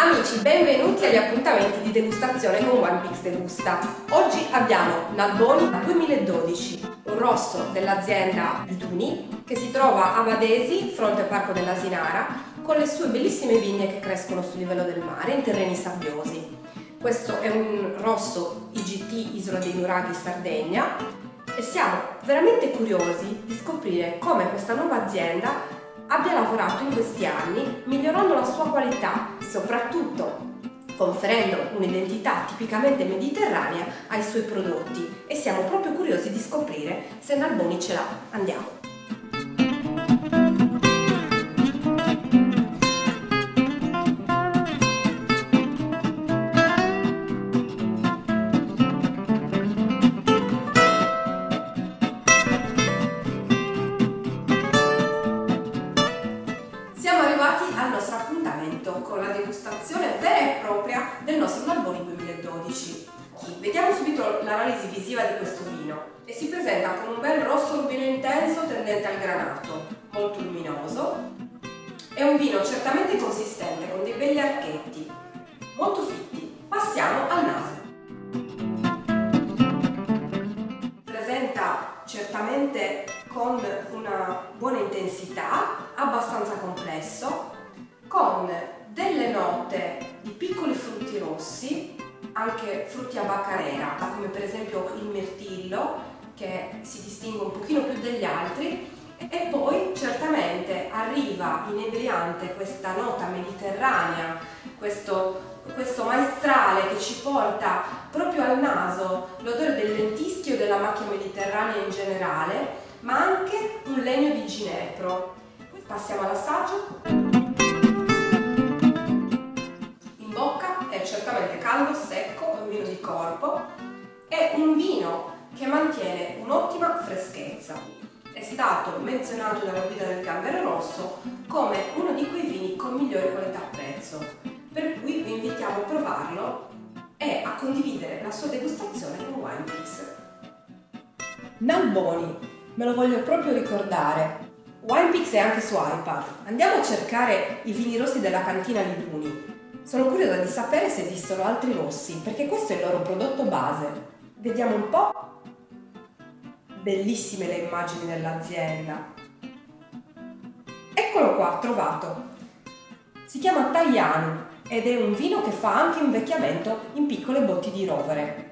Amici, benvenuti agli appuntamenti di degustazione con Winepix Degusta. Oggi abbiamo Nalboni 2012, un rosso dell'azienda Biduni che si trova a Vadesi, fronte al Parco dell'Asinara, con le sue bellissime vigne che crescono sul livello del mare in terreni sabbiosi. Questo è un rosso IGT Isola dei Nuraghi, Sardegna, e siamo veramente curiosi di scoprire come questa nuova azienda abbia lavorato in questi anni migliorando la sua qualità e soprattutto conferendo un'identità tipicamente mediterranea ai suoi prodotti, e siamo proprio curiosi di scoprire se Nalboni ce l'ha. Andiamo! Siamo arrivati al nostro appuntamento con la degustazione vera e propria del nostro Nalboni 2012. Vediamo subito l'analisi visiva di questo vino e si presenta con un bel rosso rubino intenso tendente al granato, molto luminoso. È un vino certamente consistente con dei belli archetti, molto fitti. Passiamo al naso. Presenta certamente con una buona intensità, abbastanza complesso, con delle note di piccoli frutti rossi, anche frutti a bacca nera, come per esempio il mirtillo, che si distingue un pochino più degli altri, e poi certamente arriva inebriante questa nota mediterranea, questo maestrale che ci porta proprio al naso l'odore del lentischio della macchia mediterranea in generale, ma anche un legno di ginepro. Passiamo all'assaggio. In bocca è certamente caldo, secco, è un vino di corpo, è un vino che mantiene un'ottima freschezza. È stato menzionato dalla guida del Gambero Rosso come uno di quei vini con migliore qualità-prezzo, per cui vi invitiamo a provarlo e a condividere la sua degustazione con Winepix. Nalboni, me lo voglio proprio ricordare. Winepix è anche su iPad. Andiamo a cercare i vini rossi della cantina Biduni. Sono curiosa di sapere se esistono altri rossi, perché questo è il loro prodotto base. Vediamo un po'. Bellissime le immagini dell'azienda. Eccolo qua, trovato. Si chiama Tagliano ed è un vino che fa anche invecchiamento in piccole botti di rovere.